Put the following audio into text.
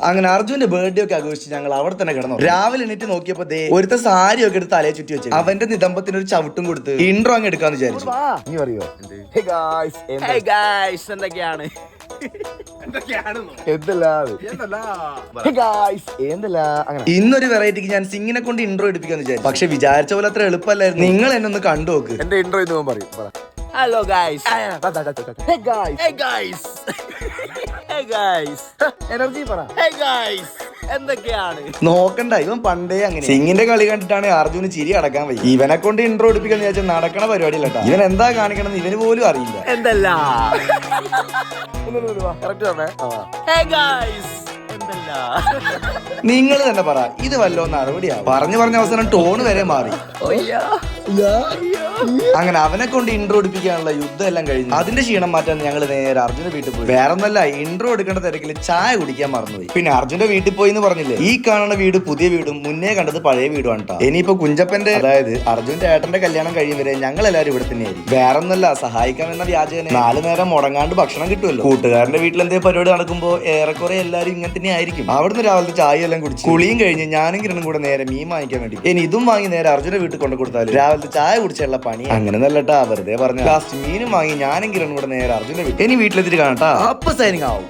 അങ്ങനെ അർജുന്റെ ബർത്ത്ഡേ ഒക്കെ ആഘോഷിച്ച് ഞങ്ങൾ അവിടെ തന്നെ കിടന്നു. രാവിലെ എണീറ്റ് നോക്കിയപ്പോ ഒരുത്ത സാരി ഒക്കെ എടുത്ത് തലയെ ചുറ്റി വെച്ചു. അവന്റെ നിതമ്പത്തിന് ഒരു ചവിട്ടും കൊടുത്ത് ഇൻട്രോ അങ്ങ് എടുക്കാന്ന് വിചാരിച്ചു. ഇന്നൊരു വെറൈറ്റിക്ക് ഞാൻ സിംഗിനെ കൊണ്ട് ഇൻട്രോ എടുപ്പിക്കാന്ന് വിചാരിച്ചു. പക്ഷെ വിചാരിച്ച പോലെ അത്ര എളുപ്പമല്ലായിരുന്നു. നിങ്ങൾ എന്നെ ഒന്ന് കണ്ടു നോക്ക്. എന്റെ ഇൻട്രോ ഇത് പറയും. Hello guys. എനർജി പറ. എന്തൊക്കെയാണ്? നോക്കണ്ട, ഇവൻ പണ്ടേ അങ്ങനെ. സിംഗിന്റെ കളി കണ്ടിട്ടാണ് അർജുന് ചിരി അടക്കാൻ വയ്യ. ഇവനെ കൊണ്ട് ഇൻട്രോ എടുപ്പിക്കാന്ന് വിചാരിച്ചാൽ നടക്കണ പരിപാടി അല്ലട്ടാ. ഇവൻ എന്താ കാണിക്കണം എന്ന് ഇവന് പോലും അറിയില്ല. എന്തല്ല നിങ്ങൾ തന്നെ പറ, ഇത് വല്ലോ നടപടിയാവും. പറഞ്ഞു പറഞ്ഞ അവസാനം ടോണ് വരെ മാറി. അങ്ങനെ അവനെ കൊണ്ട് ഇൻട്രോ എടുപ്പിക്കാനുള്ള യുദ്ധം എല്ലാം കഴിഞ്ഞു. അതിന്റെ ക്ഷീണം മാറ്റാൻ ഞങ്ങൾ നേരെ അർജുന്റെ വീട്ടിൽ പോയി. വേറെ ഒന്നല്ല, ഇൻട്രോ എടുക്കേണ്ട തിരക്കിൽ ചായ കുടിക്കാൻ മറന്നുപോയി. പിന്നെ അർജുന്റെ വീട്ടിൽ പോയി എന്ന് പറഞ്ഞില്ലേ, ഈ കാണുന്ന വീട് പുതിയ വീടും മുന്നേ കണ്ടത് പഴയ വീടുമാണ് കേട്ടോ. ഇനിയിപ്പോ കുഞ്ചപ്പന്റെ, അതായത് അർജുന്റെ ഏട്ടന്റെ കല്യാണം കഴിയും വരെ ഞങ്ങൾ എല്ലാവരും ഇവിടെ തന്നെയായിരിക്കും. വേറെ ഒന്നല്ല, സഹായിക്കാമെന്ന വ്യാജേന 4 നേരം മുടങ്ങാണ്ട് ഭക്ഷണം കിട്ടുമല്ലോ. കൂട്ടുകാരന്റെ വീട്ടിൽ എന്തെങ്കിലും പരിപാടി നടക്കുമ്പോ ഏറെക്കുറെ എല്ലാവരും ഇങ്ങനെ തന്നെ ആയിരിക്കും. അവിടുന്ന് രാവിലത്തെ ചായ എല്ലാം കുടിച്ച് കുളിയും കഴിഞ്ഞ് ഞാനും കിരണും കൂടെ നേരെ മീൻ വാങ്ങിക്കാൻ വേണ്ടി. ഇനി ഇതും വാങ്ങി നേരെ അർജുന്റെ വീട്ടിൽ കൊണ്ടു കൊടുത്താലും രാവിലത്തെ ചായ കുടിച്ചുള്ള പണി അങ്ങനെ നല്ലട്ടാ. വെറുതെ പറഞ്ഞു. ലാസ്റ്റ് മീനും വാങ്ങി ഞാനും കിരണും കൂടെ നേരെ അർജുന്റെ വീട്ടിൽ. ഇനി വീട്ടിലെത്തിട്ട് കാണട്ടാ. അപ്പൊ സൈനിങ് ആവും.